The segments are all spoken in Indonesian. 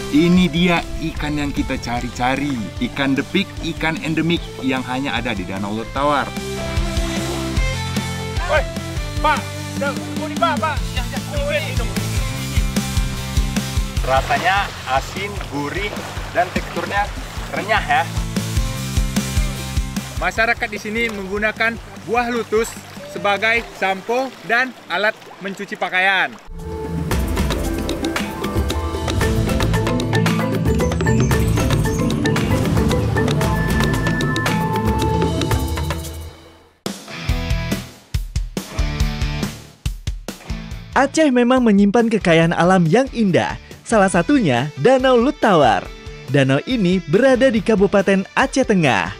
Ini dia ikan yang kita cari-cari. Ikan depik, ikan endemik yang hanya ada di Danau Laut Tawar. Woi, Pak, tunggu nih Pak. Yang minum. Rasanya asin, gurih, dan teksturnya renyah ya. Masyarakat di sini menggunakan buah lutus sebagai sampo dan alat mencuci pakaian. Aceh memang menyimpan kekayaan alam yang indah, salah satunya Danau Laut Tawar. Danau ini berada di Kabupaten Aceh Tengah.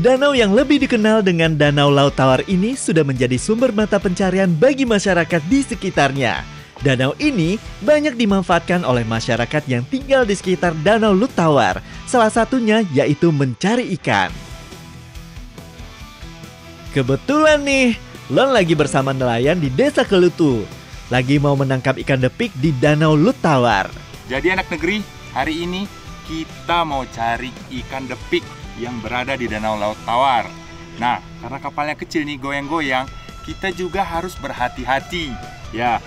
Danau yang lebih dikenal dengan Danau Laut Tawar ini sudah menjadi sumber mata pencarian bagi masyarakat di sekitarnya. Danau ini banyak dimanfaatkan oleh masyarakat yang tinggal di sekitar Danau Laut Tawar, salah satunya yaitu mencari ikan. Kebetulan nih, Lon lagi bersama nelayan di Desa Kelutu, lagi mau menangkap ikan depik di Danau Laut Tawar. Jadi anak negeri, hari ini kita mau cari ikan depik yang berada di Danau Laut Tawar. Nah, karena kapalnya kecil nih goyang-goyang, kita juga harus berhati-hati. Ya,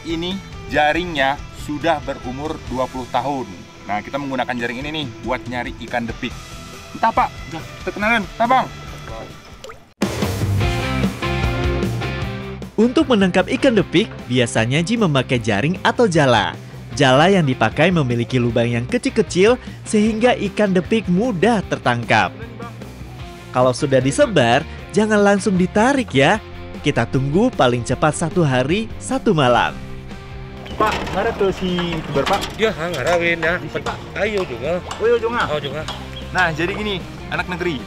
ini jaringnya sudah berumur 20 tahun. Nah, kita menggunakan jaring ini nih buat nyari ikan depik. Entah Pak, kita kenalan, entah Bang. Untuk menangkap ikan depik, biasanya Ji memakai jaring atau jala. Jala yang dipakai memiliki lubang yang kecil-kecil sehingga ikan depik mudah tertangkap. Kalau sudah disebar, jangan langsung ditarik ya. Kita tunggu paling cepat 1 hari 1 malam. Pak, mana tuh si youtuber Pak? Dia ngarawin ya. Pak. Ayo juga. Ayo juga. Oh juga. Nah, jadi gini, anak negeri.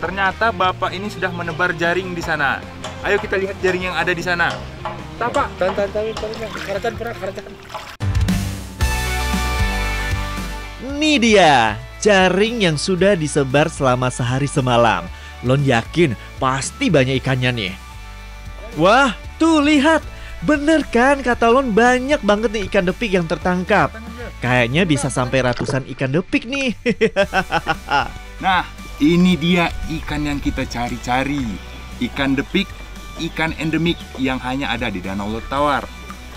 Ternyata Bapak ini sudah menebar jaring di sana. Ayo kita lihat jaring yang ada di sana. Tapak. Tantan karatan. Ini dia, jaring yang sudah disebar selama sehari semalam. Lon yakin pasti banyak ikannya nih. Wah, tuh lihat. Bener kan kata Lon, banyak banget nih ikan depik yang tertangkap. Kayaknya bisa sampai ratusan ikan depik nih. Nah, ini dia ikan yang kita cari-cari. Ikan depik, ikan endemik yang hanya ada di Danau Laut Tawar.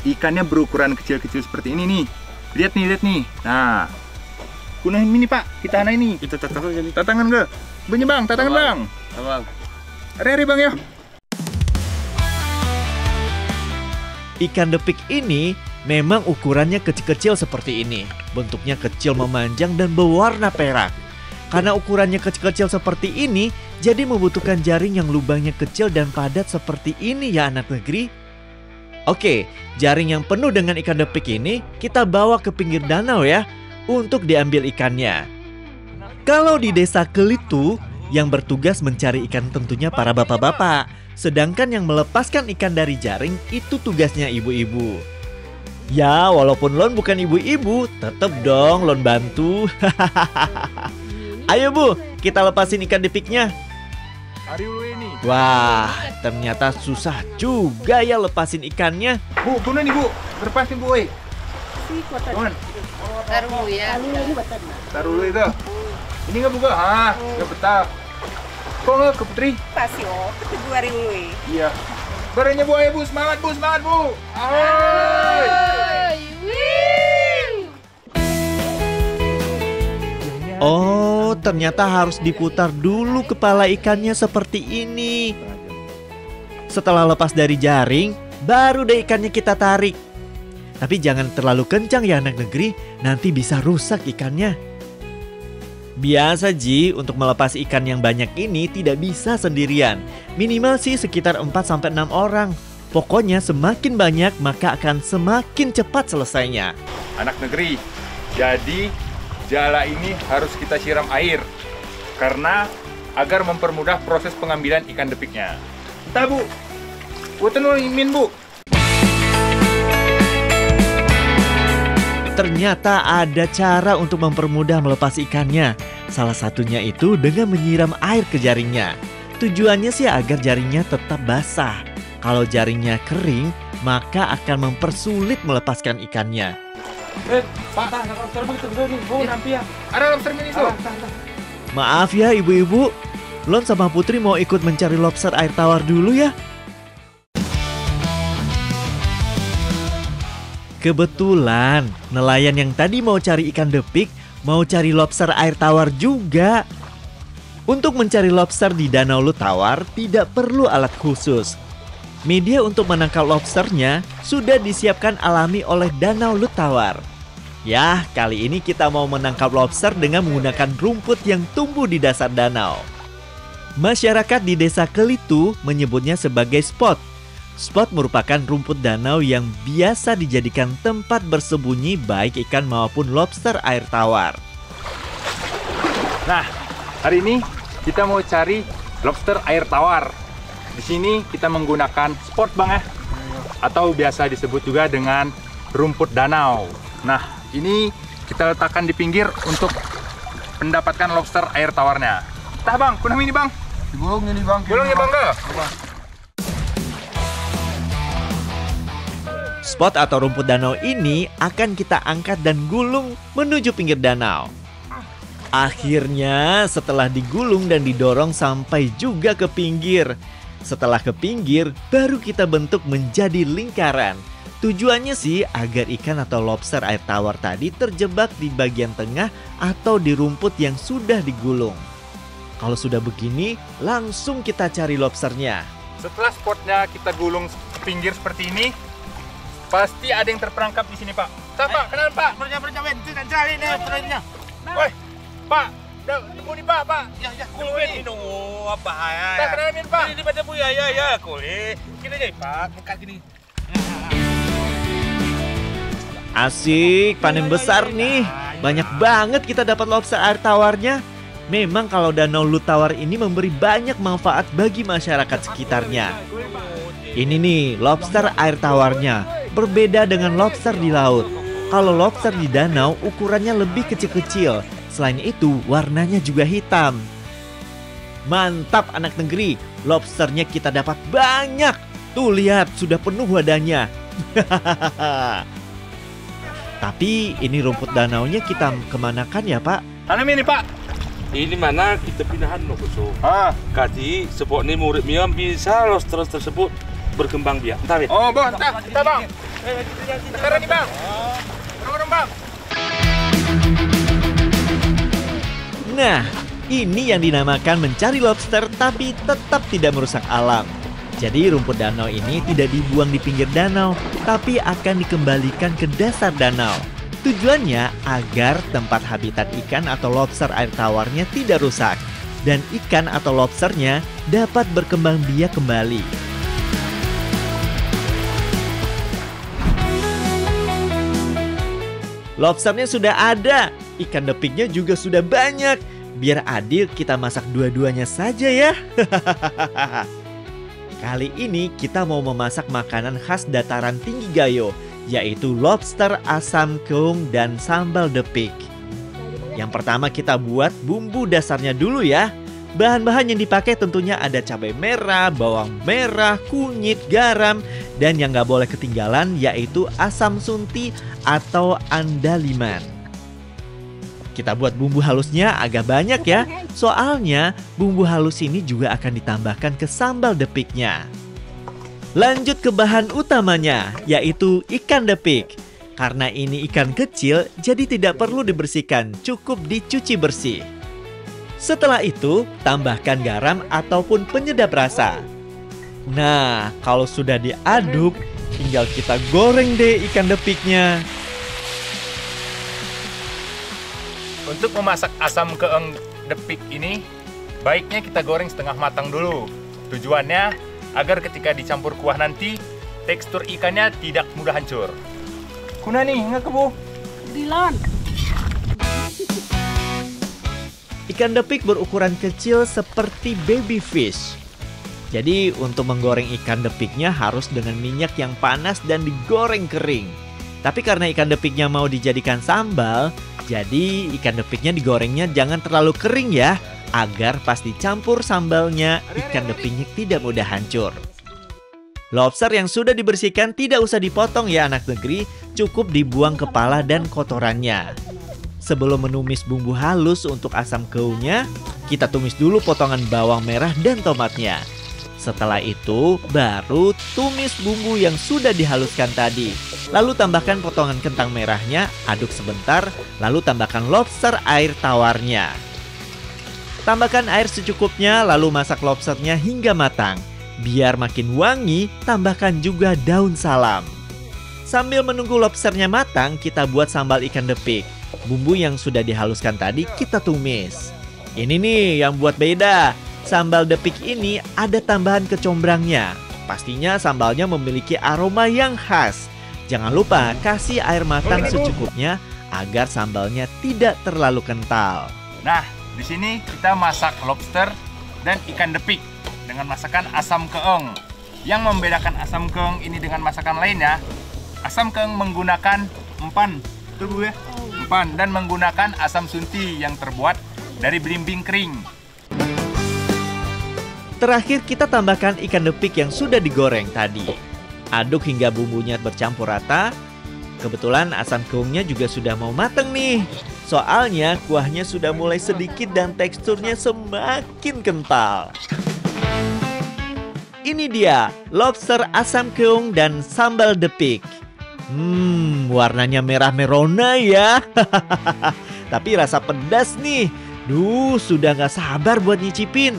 Ikannya berukuran kecil-kecil seperti ini nih. Lihat nih. Nah, punah ini Pak, kita anak ini. Kita tatangan jadi. Tatangan ke? Bunyi Bang, tatangan Bang. Abang. Hari Bang ya. Ikan depik ini memang ukurannya kecil-kecil seperti ini. Bentuknya kecil memanjang dan berwarna perak. Karena ukurannya kecil-kecil seperti ini, jadi membutuhkan jaring yang lubangnya kecil dan padat seperti ini ya anak negeri. Oke, jaring yang penuh dengan ikan depik ini kita bawa ke pinggir danau ya, untuk diambil ikannya. Kalau di Desa Kelutu, yang bertugas mencari ikan tentunya para bapak-bapak. Sedangkan yang melepaskan ikan dari jaring itu tugasnya ibu-ibu. Ya, walaupun Lon bukan ibu-ibu, tetep dong Lon bantu. Ayo Bu, kita lepasin ikan depiknya. Hari dulu ini. Wah, ternyata susah juga ya lepasin ikannya. Bu, tuna nih Bu. Lepasin Bu, woi. Tuan. Taruh dulu ya. Taruh dulu itu. Ini nggak buka? Ah, nggak betah. Kok nggak ke Putri? Pasti oh, itu 2 hari dulu. Iya. Barangnya Bu, ayo Bu, semangat Bu, semangat Bu. Ahoy! Oh, ternyata harus diputar dulu kepala ikannya seperti ini. Setelah lepas dari jaring, baru deh ikannya kita tarik. Tapi jangan terlalu kencang ya anak negeri, nanti bisa rusak ikannya. Biasa Ji, untuk melepas ikan yang banyak ini tidak bisa sendirian. Minimal sih sekitar 4-6 orang. Pokoknya semakin banyak maka akan semakin cepat selesainya. Anak negeri, jadi jala ini harus kita siram air. Karena agar mempermudah proses pengambilan ikan depiknya. Entah Bu, buatan min Bu. Ternyata ada cara untuk mempermudah melepas ikannya. Salah satunya itu dengan menyiram air ke jaringnya. Tujuannya sih agar jaringnya tetap basah. Kalau jaringnya kering, maka akan mempersulit melepaskan ikannya. Pak, ada lobster mini tuh. Maaf ya ibu-ibu, Lon sama Putri mau ikut mencari lobster air tawar dulu ya. Kebetulan, nelayan yang tadi mau cari ikan depik, mau cari lobster air tawar juga. Untuk mencari lobster di Danau Lutawar tidak perlu alat khusus. Media untuk menangkap lobsternya sudah disiapkan alami oleh Danau Lutawar. Ya, kali ini kita mau menangkap lobster dengan menggunakan rumput yang tumbuh di dasar danau. Masyarakat di desa Kelitu menyebutnya sebagai spot. Spot merupakan rumput danau yang biasa dijadikan tempat bersembunyi baik ikan maupun lobster air tawar. Nah, hari ini kita mau cari lobster air tawar. Di sini kita menggunakan spot bang ya, atau biasa disebut juga dengan rumput danau. Nah, ini kita letakkan di pinggir untuk mendapatkan lobster air tawarnya. Tah bang, kunam ini bang. Digulung ini bang. Gulung ya bang dah. Spot atau rumput danau ini akan kita angkat dan gulung menuju pinggir danau. Akhirnya setelah digulung dan didorong sampai juga ke pinggir. Setelah ke pinggir, baru kita bentuk menjadi lingkaran. Tujuannya sih agar ikan atau lobster air tawar tadi terjebak di bagian tengah atau di rumput yang sudah digulung. Kalau sudah begini, langsung kita cari lobsternya. Setelah spotnya kita gulung ke pinggir seperti ini, pasti ada yang terperangkap di sini pak. Pak, kenal pak? Percaya, itu dan cari nih pernya. Woi, pak, tunggu nih pak. Ya, kulit ini apa ya? Tak kenalin pak. Ini pada bu ya, kulit. Kita jadi pak, dekat gini. Asik, panen besar nih. Banyak banget kita dapat lobster air tawarnya. Memang kalau Danau Lutawar ini memberi banyak manfaat bagi masyarakat sekitarnya. Ini nih lobster air tawarnya, berbeda dengan lobster di laut. Kalau lobster di danau ukurannya lebih kecil-kecil. Selain itu warnanya juga hitam. Mantap anak negeri, lobsternya kita dapat banyak. Tuh lihat, sudah penuh wadahnya. Tapi ini rumput danaunya kita kemanakan ya pak? Tanam ini pak. Ini mana kita pindahan loh kusuk. Kati sepok ini murid miam bisa lobster tersebut berkembang biak. Entar ya. Oh bang, kita bang. Sekarang nih bang. Dorong bang. Nah, ini yang dinamakan mencari lobster tapi tetap tidak merusak alam. Jadi rumput danau ini tidak dibuang di pinggir danau, tapi akan dikembalikan ke dasar danau. Tujuannya agar tempat habitat ikan atau lobster air tawarnya tidak rusak dan ikan atau lobsternya dapat berkembang biak kembali. Lobsternya sudah ada, ikan depiknya juga sudah banyak. Biar adil kita masak dua-duanya saja ya. Kali ini kita mau memasak makanan khas dataran tinggi Gayo, yaitu lobster asam keung dan sambal depik. Yang pertama kita buat bumbu dasarnya dulu ya. Bahan-bahan yang dipakai tentunya ada cabai merah, bawang merah, kunyit, garam, dan yang nggak boleh ketinggalan yaitu asam sunti atau andaliman. Kita buat bumbu halusnya agak banyak ya, soalnya bumbu halus ini juga akan ditambahkan ke sambal depiknya. Lanjut ke bahan utamanya, yaitu ikan depik. Karena ini ikan kecil, jadi tidak perlu dibersihkan, cukup dicuci bersih. Setelah itu, tambahkan garam ataupun penyedap rasa. Nah, kalau sudah diaduk, tinggal kita goreng deh ikan depiknya. Untuk memasak asam keeng depik ini, baiknya kita goreng setengah matang dulu. Tujuannya agar ketika dicampur kuah nanti, tekstur ikannya tidak mudah hancur. Kuna nih, nggak kebu? Dilon. Ikan depik berukuran kecil seperti baby fish. Jadi untuk menggoreng ikan depiknya harus dengan minyak yang panas dan digoreng kering. Tapi karena ikan depiknya mau dijadikan sambal, jadi ikan depiknya digorengnya jangan terlalu kering ya, agar pas dicampur sambalnya ikan depiknya tidak mudah hancur. Lobster yang sudah dibersihkan tidak usah dipotong ya anak negeri, cukup dibuang kepala dan kotorannya. Sebelum menumis bumbu halus untuk asam keungnya, kita tumis dulu potongan bawang merah dan tomatnya. Setelah itu, baru tumis bumbu yang sudah dihaluskan tadi. Lalu tambahkan potongan kentang merahnya, aduk sebentar, lalu tambahkan lobster air tawarnya. Tambahkan air secukupnya, lalu masak lobsternya hingga matang. Biar makin wangi, tambahkan juga daun salam. Sambil menunggu lobsternya matang, kita buat sambal ikan depik. Bumbu yang sudah dihaluskan tadi kita tumis. Ini nih yang buat beda. Sambal depik ini ada tambahan kecombrangnya. Pastinya sambalnya memiliki aroma yang khas. Jangan lupa kasih air matang secukupnya agar sambalnya tidak terlalu kental. Nah, di sini kita masak lobster dan ikan depik dengan masakan asam keong. Yang membedakan asam keong ini dengan masakan lainnya, asam keong menggunakan empan, betul Bu ya? Empan, dan menggunakan asam sunti yang terbuat dari belimbing kering. Terakhir kita tambahkan ikan depik yang sudah digoreng tadi. Aduk hingga bumbunya bercampur rata. Kebetulan asam keungnya juga sudah mau mateng nih. Soalnya kuahnya sudah mulai sedikit dan teksturnya semakin kental. Ini dia, lobster asam keung dan sambal depik. Warnanya merah merona ya. Tapi rasa pedas nih. Duh, sudah gak sabar buat nyicipin.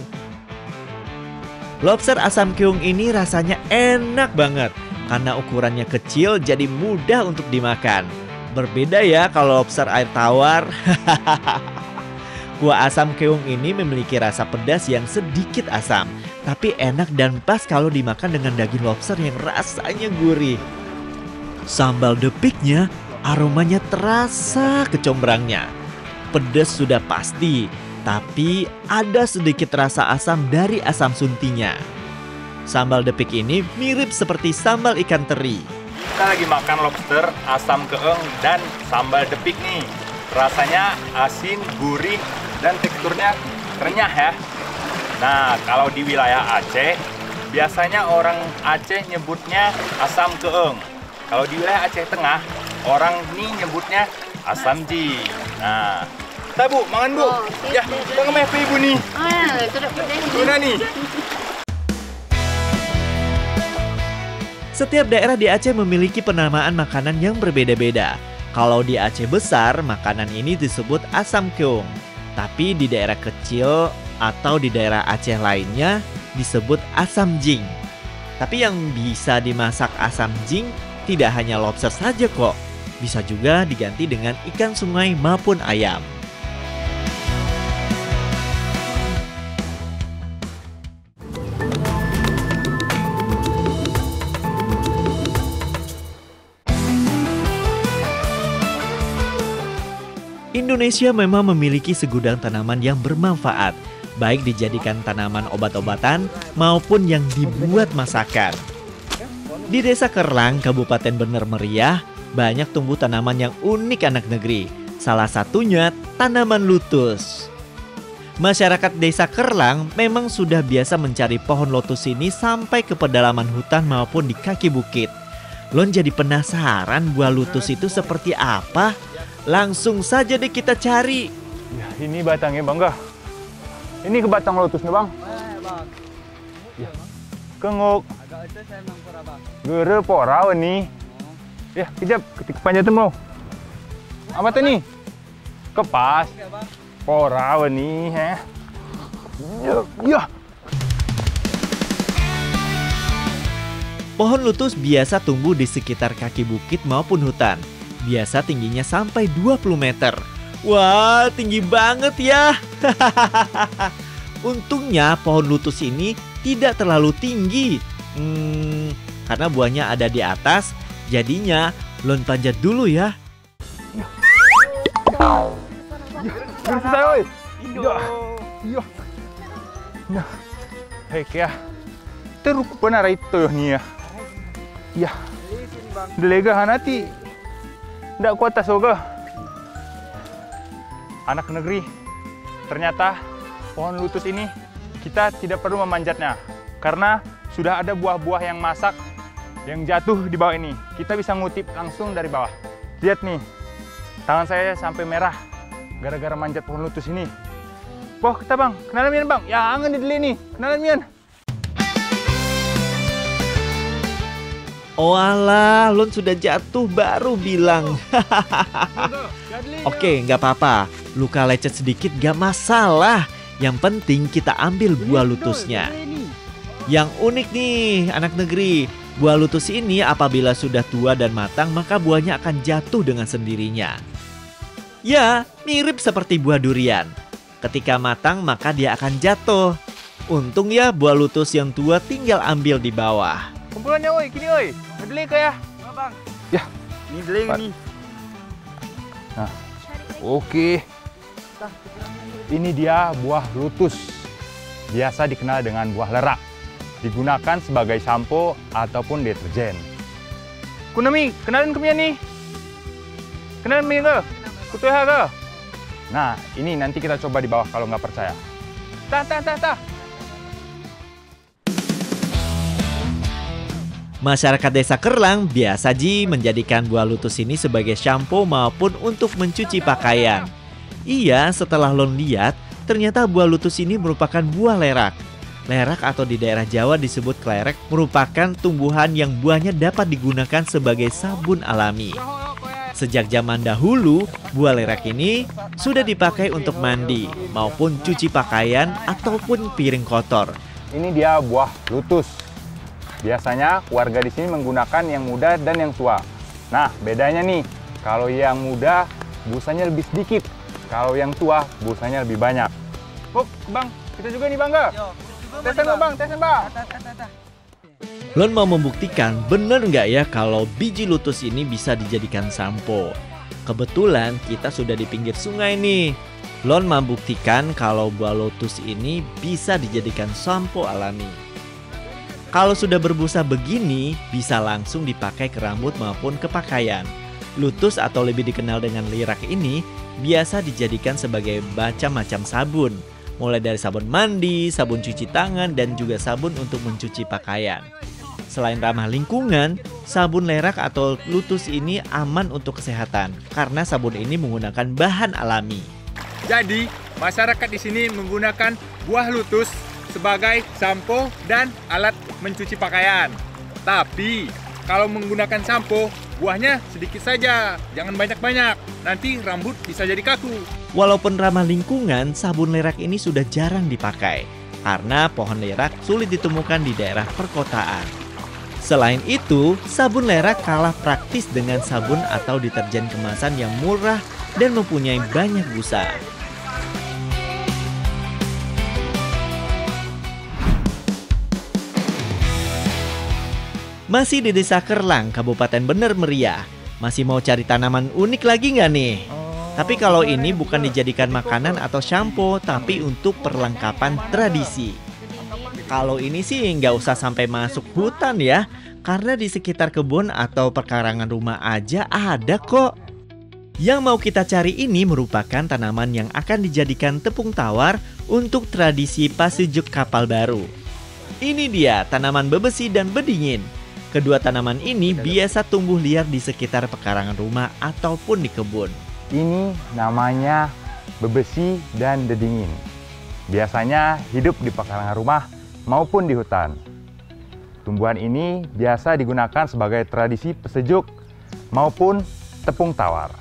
Lobster asam keung ini rasanya enak banget. Karena ukurannya kecil jadi mudah untuk dimakan. Berbeda ya kalau lobster air tawar. Kuah asam keung ini memiliki rasa pedas yang sedikit asam. Tapi enak dan pas kalau dimakan dengan daging lobster yang rasanya gurih. Sambal depiknya aromanya terasa kecombrangnya. Pedas sudah pasti, tapi ada sedikit rasa asam dari asam suntinya. Sambal depik ini mirip seperti sambal ikan teri. Kita lagi makan lobster, asam keong, dan sambal depik nih. Rasanya asin, gurih, dan teksturnya renyah ya. Nah, kalau di wilayah Aceh, biasanya orang Aceh nyebutnya asam keong. Kalau di wilayah Aceh Tengah, orang ini nyebutnya asam jing. Nah, kita Bu, makan Bu. Ya, kita nge-mepe Ibu nih. Itu udah pedas. Guna nih. Setiap daerah di Aceh memiliki penamaan makanan yang berbeda-beda. Kalau di Aceh besar, makanan ini disebut asam keong. Tapi di daerah kecil atau di daerah Aceh lainnya disebut asam jing. Tapi yang bisa dimasak asam jing tidak hanya lobster saja kok. Bisa juga diganti dengan ikan sungai maupun ayam. Indonesia memang memiliki segudang tanaman yang bermanfaat, baik dijadikan tanaman obat-obatan maupun yang dibuat masakan. Di Desa Kerlang, Kabupaten Bener Meriah, banyak tumbuh tanaman yang unik anak negeri. Salah satunya tanaman lutus. Masyarakat Desa Kerlang memang sudah biasa mencari pohon lotus ini sampai ke pedalaman hutan maupun di kaki bukit. Lon jadi penasaran buah lutus itu seperti apa? Langsung saja deh kita cari. Ya, ini batangnya Bang Gah. Ini ke batang lotusnya Bang. Ya. Kengok. Gere pora nih. Ya, kejap ketik panjatan mau. Apa tuh nih? Kepas. Pora nih, ya. Ya. Pohon lutus biasa tumbuh di sekitar kaki bukit maupun hutan. Biasa tingginya sampai 20 meter. Wah, tinggi banget ya. Untungnya pohon lutus ini tidak terlalu tinggi. Karena buahnya ada di atas, jadinya Lon panjat dulu ya. Selesai, oi. Iya. Nah, hei ya. Terus benar itu nih ya. Ya. Delega hanati. Nggak kuat soga. Anak negeri, ternyata pohon lutus ini kita tidak perlu memanjatnya karena sudah ada buah-buah yang masak yang jatuh di bawah ini. Kita bisa ngutip langsung dari bawah. Lihat nih, tangan saya sampai merah gara-gara manjat pohon lutus ini. Wah, kita bang, kenalan mian bang. Ya, angen di nih, kenalan mian. Oh alah, Lon sudah jatuh baru bilang. Oke, nggak apa-apa. Luka lecet sedikit gak masalah. Yang penting kita ambil buah lutusnya. Yang unik nih, anak negeri. Buah lutus ini apabila sudah tua dan matang, maka buahnya akan jatuh dengan sendirinya. Ya, mirip seperti buah durian. Ketika matang, maka dia akan jatuh. Untung ya, buah lutus yang tua tinggal ambil di bawah. Kumpulannya oi, kini oi. Ngedeli ke ya? Bang. Ya, Ini deleng nih. nah, oke. Ini dia buah lutus. Biasa dikenal dengan buah lerak. Digunakan sebagai sampo ataupun deterjen. Kunami, kenalin ke nih. Kenalin mi ke? Kutuha ke? Nah, ini nanti kita coba di bawah kalau nggak percaya. Tah. Masyarakat desa Kerlang biasa menjadikan buah lutus ini sebagai sampo maupun untuk mencuci pakaian. Iya, setelah Lon lihat, ternyata buah lutus ini merupakan buah lerak. Lerak atau di daerah Jawa disebut klerek merupakan tumbuhan yang buahnya dapat digunakan sebagai sabun alami. Sejak zaman dahulu, buah lerak ini sudah dipakai untuk mandi maupun cuci pakaian ataupun piring kotor. Ini dia buah lutus. Biasanya warga di sini menggunakan yang muda dan yang tua. Nah, bedanya nih, kalau yang muda busanya lebih sedikit, kalau yang tua busanya lebih banyak. Oh, bang, kita juga nih bangga. Tesan bang, tesan bang. Lon mau membuktikan bener nggak ya kalau biji lutus ini bisa dijadikan sampo. Kebetulan kita sudah di pinggir sungai nih. Lon membuktikan kalau buah lutus ini bisa dijadikan sampo alami. Kalau sudah berbusa begini, bisa langsung dipakai ke rambut maupun ke pakaian. Lutus atau lebih dikenal dengan lirak ini biasa dijadikan sebagai macam-macam sabun. Mulai dari sabun mandi, sabun cuci tangan, dan juga sabun untuk mencuci pakaian. Selain ramah lingkungan, sabun lerak atau lutus ini aman untuk kesehatan karena sabun ini menggunakan bahan alami. Jadi, masyarakat di sini menggunakan buah lutus sebagai sampo dan alat mencuci pakaian. Tapi, kalau menggunakan sampo, buahnya sedikit saja, jangan banyak-banyak. Nanti rambut bisa jadi kaku. Walaupun ramah lingkungan, sabun lerak ini sudah jarang dipakai karena pohon lerak sulit ditemukan di daerah perkotaan. Selain itu, sabun lerak kalah praktis dengan sabun atau deterjen kemasan yang murah dan mempunyai banyak busa. Masih di Desa Kerlang, Kabupaten Bener Meriah. Masih mau cari tanaman unik lagi nggak nih? Tapi kalau ini bukan dijadikan makanan atau sampo, tapi untuk perlengkapan tradisi. Kalau ini sih nggak usah sampai masuk hutan ya, karena di sekitar kebun atau perkarangan rumah aja ada kok. Yang mau kita cari ini merupakan tanaman yang akan dijadikan tepung tawar untuk tradisi pasejuk kapal baru. Ini dia tanaman bebesi dan bedingin. Kedua tanaman ini biasa tumbuh liar di sekitar pekarangan rumah ataupun di kebun. Ini namanya bebesi dan dedingin. Biasanya hidup di pekarangan rumah maupun di hutan. Tumbuhan ini biasa digunakan sebagai tradisi pesejuk maupun tepung tawar.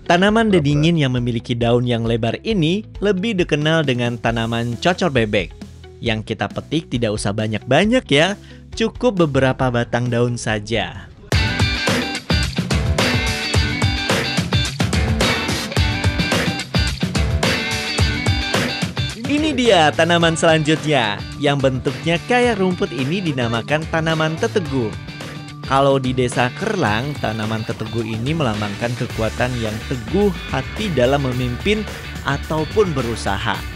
Tanaman dedingin yang memiliki daun yang lebar ini lebih dikenal dengan tanaman cocor bebek. Yang kita petik tidak usah banyak-banyak ya, cukup beberapa batang daun saja. Ini dia tanaman selanjutnya, yang bentuknya kayak rumput ini dinamakan tanaman teteguh. Kalau di Desa Kerlang, tanaman teteguh ini melambangkan kekuatan yang teguh hati dalam memimpin ataupun berusaha.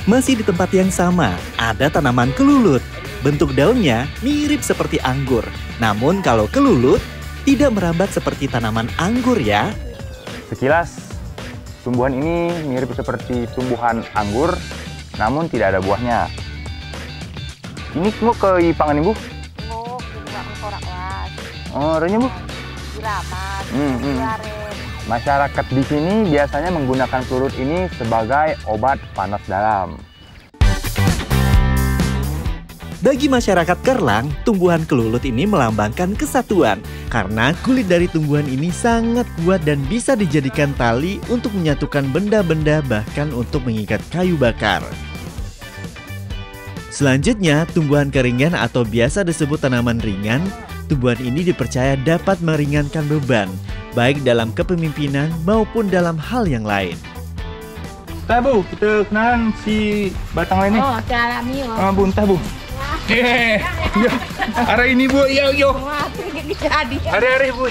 Masih di tempat yang sama, ada tanaman kelulut. Bentuk daunnya mirip seperti anggur. Namun kalau kelulut, tidak merambat seperti tanaman anggur ya. Sekilas, tumbuhan ini mirip seperti tumbuhan anggur, namun tidak ada buahnya. Ini semua ke ipangan Ibu? Nguk, juga mengkorak was. Oh, renya Bu? Diramat, Hmm. diaren. Masyarakat di sini biasanya menggunakan kelulut ini sebagai obat panas dalam. Bagi masyarakat Kerlang, tumbuhan kelulut ini melambangkan kesatuan. Karena kulit dari tumbuhan ini sangat kuat dan bisa dijadikan tali untuk menyatukan benda-benda bahkan untuk mengikat kayu bakar. Selanjutnya, tumbuhan keringan atau biasa disebut tanaman ringan. Tumbuhan ini dipercaya dapat meringankan beban, baik dalam kepemimpinan maupun dalam hal yang lain. Entah Bu, kita kenalan si batang lain ni. Oh, cara mio. Bu, entah Bu. Yo, arah ini Bu, yo. Wah, jadi. Hari-hari Bu.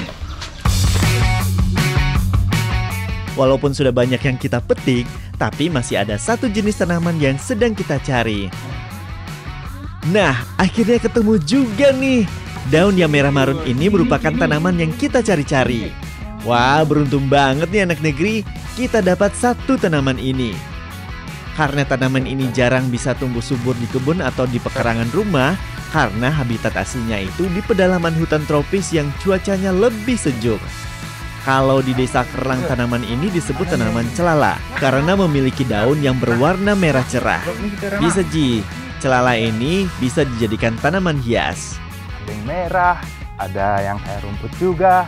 Walaupun sudah banyak yang kita petik, tapi masih ada satu jenis tanaman yang sedang kita cari. Nah, akhirnya ketemu juga nih. Daun yang merah marun ini merupakan tanaman yang kita cari-cari. Wah, beruntung banget nih anak negeri, kita dapat satu tanaman ini. Karena tanaman ini jarang bisa tumbuh subur di kebun atau di pekarangan rumah, karena habitat aslinya itu di pedalaman hutan tropis yang cuacanya lebih sejuk. Kalau di desa Kerlang, tanaman ini disebut tanaman celala karena memiliki daun yang berwarna merah cerah. Bisa Ji, celala ini bisa dijadikan tanaman hias. Ada yang merah, ada yang kayak rumput juga.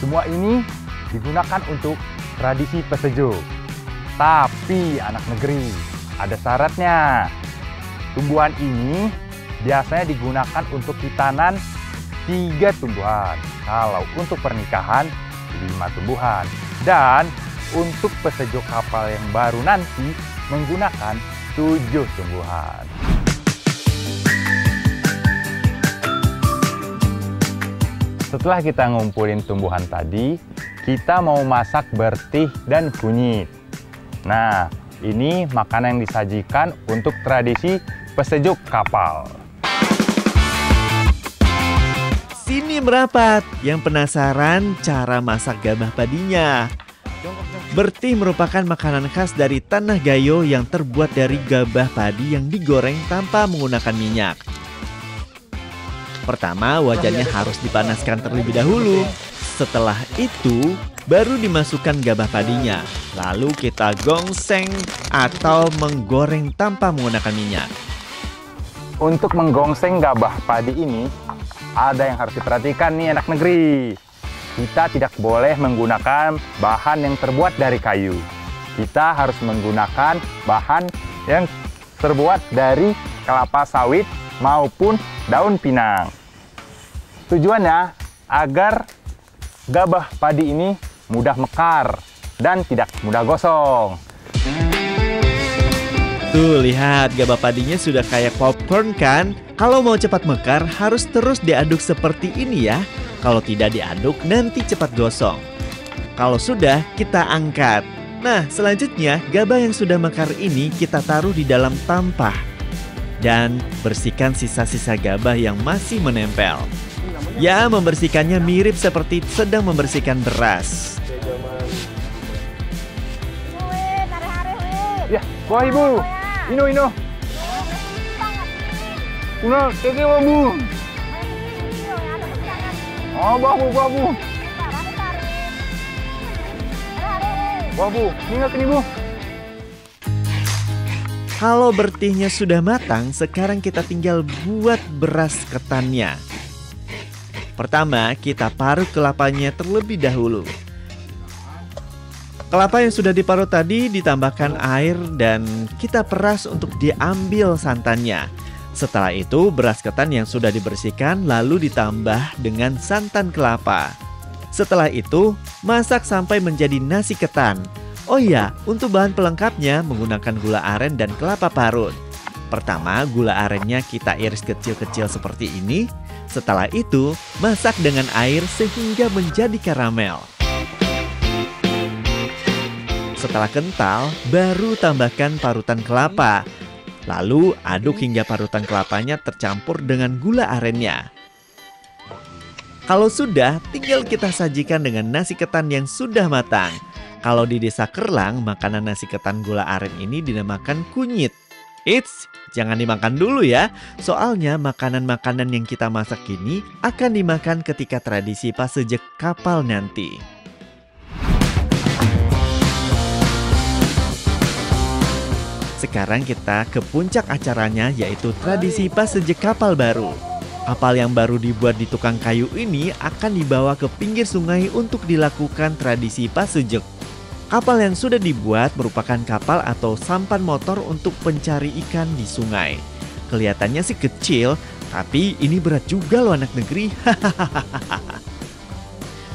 Semua ini digunakan untuk tradisi pesejuk. Tapi anak negeri, ada syaratnya. Tumbuhan ini biasanya digunakan untuk hitanan 3 tumbuhan. Kalau untuk pernikahan 5 tumbuhan. Dan untuk pesejuk kapal yang baru nanti menggunakan 7 tumbuhan. Setelah kita ngumpulin tumbuhan tadi, kita mau masak bertih dan kunyit. Nah, ini makanan yang disajikan untuk tradisi pesejuk kapal. Sini merapat, yang penasaran cara masak gabah padinya. Bertih merupakan makanan khas dari Tanah Gayo yang terbuat dari gabah padi yang digoreng tanpa menggunakan minyak. Pertama, wajannya harus dipanaskan terlebih dahulu. Setelah itu, baru dimasukkan gabah padinya. Lalu kita gongseng atau menggoreng tanpa menggunakan minyak. Untuk menggongseng gabah padi ini, ada yang harus diperhatikan nih anak negeri. Kita tidak boleh menggunakan bahan yang terbuat dari kayu. Kita harus menggunakan bahan yang terbuat dari kelapa sawit maupun daun pinang. Tujuannya agar gabah padi ini mudah mekar dan tidak mudah gosong. Tuh, lihat gabah padinya sudah kayak popcorn kan? Kalau mau cepat mekar harus terus diaduk seperti ini ya. Kalau tidak diaduk nanti cepat gosong. Kalau sudah, kita angkat. Nah, selanjutnya gabah yang sudah mekar ini kita taruh di dalam tampah. Dan bersihkan sisa-sisa gabah yang masih menempel. Ya, membersihkannya mirip seperti sedang membersihkan beras. Ya, wah Ibu. Ino. Una, keke Bu. Oh, babu. Wah Bu, ingat ini Bu. Kalau bertihnya sudah matang, sekarang kita tinggal buat beras ketannya. Pertama, kita parut kelapanya terlebih dahulu. Kelapa yang sudah diparut tadi ditambahkan air dan kita peras untuk diambil santannya. Setelah itu, beras ketan yang sudah dibersihkan lalu ditambah dengan santan kelapa. Setelah itu, masak sampai menjadi nasi ketan. Oh iya, untuk bahan pelengkapnya menggunakan gula aren dan kelapa parut. Pertama, gula arennya kita iris kecil-kecil seperti ini. Setelah itu, masak dengan air sehingga menjadi karamel. Setelah kental, baru tambahkan parutan kelapa. Lalu aduk hingga parutan kelapanya tercampur dengan gula arennya. Kalau sudah, tinggal kita sajikan dengan nasi ketan yang sudah matang. Kalau di desa Kerlang, makanan nasi ketan gula aren ini dinamakan kunyit. Eits, jangan dimakan dulu ya. Soalnya makanan-makanan yang kita masak ini akan dimakan ketika tradisi pasejek kapal nanti. Sekarang kita ke puncak acaranya, yaitu tradisi pasejek kapal baru. Kapal yang baru dibuat di tukang kayu ini akan dibawa ke pinggir sungai untuk dilakukan tradisi pasejek. Kapal yang sudah dibuat merupakan kapal atau sampan motor untuk pencari ikan di sungai. Kelihatannya sih kecil, tapi ini berat juga loh anak negeri.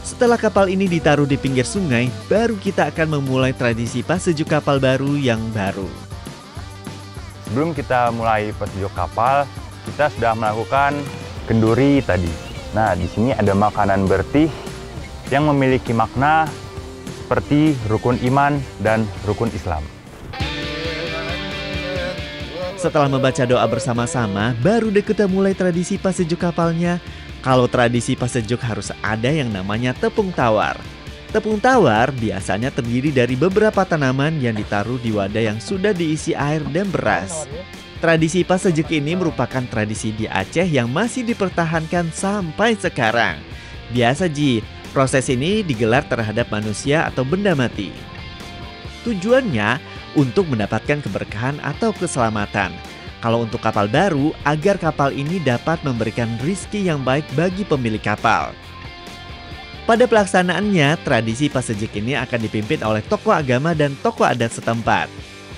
Setelah kapal ini ditaruh di pinggir sungai, baru kita akan memulai tradisi pasejuk kapal baru yang baru. Sebelum kita mulai pasejuk kapal, kita sudah melakukan kenduri tadi. Nah, di sini ada makanan bertih yang memiliki makna seperti rukun iman dan rukun Islam. Setelah membaca doa bersama-sama, baru deh kita mulai tradisi pasejuk kapalnya. Kalau tradisi pasejuk harus ada yang namanya tepung tawar. Tepung tawar biasanya terdiri dari beberapa tanaman yang ditaruh di wadah yang sudah diisi air dan beras. Tradisi pasejuk ini merupakan tradisi di Aceh yang masih dipertahankan sampai sekarang. Biasa Ji, proses ini digelar terhadap manusia atau benda mati. Tujuannya untuk mendapatkan keberkahan atau keselamatan. Kalau untuk kapal baru, agar kapal ini dapat memberikan rizki yang baik bagi pemilik kapal. Pada pelaksanaannya, tradisi pasejek ini akan dipimpin oleh tokoh agama dan tokoh adat setempat.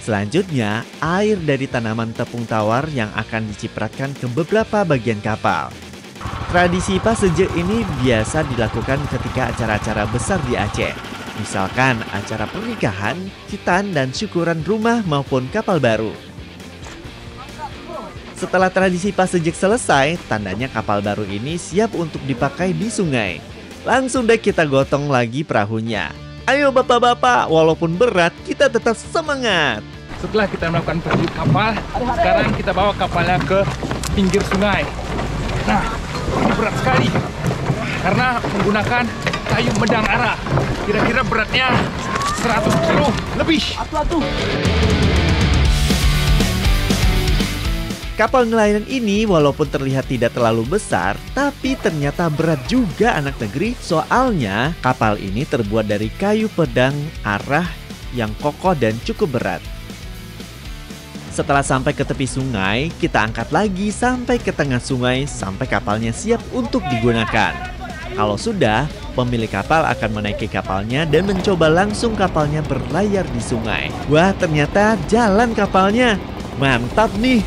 Selanjutnya, air dari tanaman tepung tawar yang akan dicipratkan ke beberapa bagian kapal. Tradisi pasejek ini biasa dilakukan ketika acara-acara besar di Aceh. Misalkan acara pernikahan, khitan, dan syukuran rumah maupun kapal baru. Setelah tradisi pasejek selesai, tandanya kapal baru ini siap untuk dipakai di sungai. Langsung deh kita gotong lagi perahunya. Ayo bapak-bapak, walaupun berat, kita tetap semangat. Setelah kita melakukan pasejuk kapal, sekarang kita bawa kapalnya ke pinggir sungai. Nah, ini berat sekali karena menggunakan kayu medang ara. Kira-kira beratnya 100 kilo lebih. Kapal nelayan ini walaupun terlihat tidak terlalu besar, tapi ternyata berat juga anak negeri. Soalnya kapal ini terbuat dari kayu pedang arah yang kokoh dan cukup berat. Setelah sampai ke tepi sungai, kita angkat lagi sampai ke tengah sungai sampai kapalnya siap untuk digunakan. Kalau sudah, pemilik kapal akan menaiki kapalnya dan mencoba langsung kapalnya berlayar di sungai. Wah, ternyata jalan kapalnya. Mantap nih.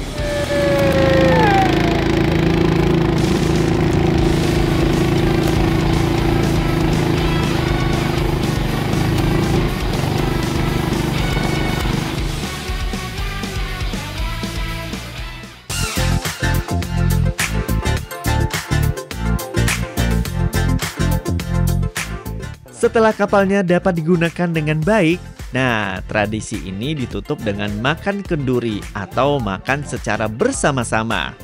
Setelah kapalnya dapat digunakan dengan baik, nah tradisi ini ditutup dengan makan kenduri atau makan secara bersama-sama.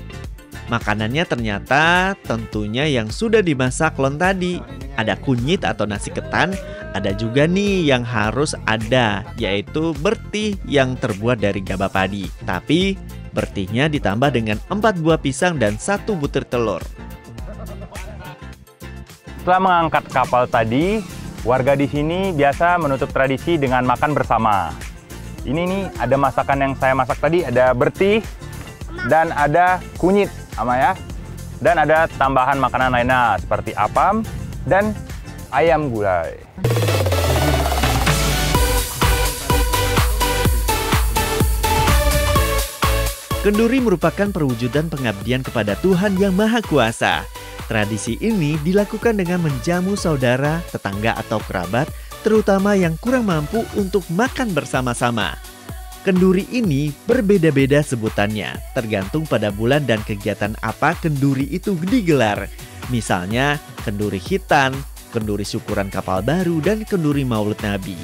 Makanannya ternyata tentunya yang sudah dimasak lon tadi. Ada kunyit atau nasi ketan, ada juga nih yang harus ada, yaitu bertih yang terbuat dari gabah padi. Tapi bertihnya ditambah dengan 4 buah pisang dan 1 butir telur. Setelah mengangkat kapal tadi, warga di sini biasa menutup tradisi dengan makan bersama. Ini nih ada masakan yang saya masak tadi, ada bertih dan ada kunyit, ama ya. Dan ada tambahan makanan lainnya seperti apam dan ayam gulai. Kenduri merupakan perwujudan pengabdian kepada Tuhan Yang Maha Kuasa. Tradisi ini dilakukan dengan menjamu saudara, tetangga atau kerabat, terutama yang kurang mampu untuk makan bersama-sama. Kenduri ini berbeda-beda sebutannya, tergantung pada bulan dan kegiatan apa kenduri itu digelar. Misalnya, kenduri khitan, kenduri syukuran kapal baru, dan kenduri Maulid Nabi.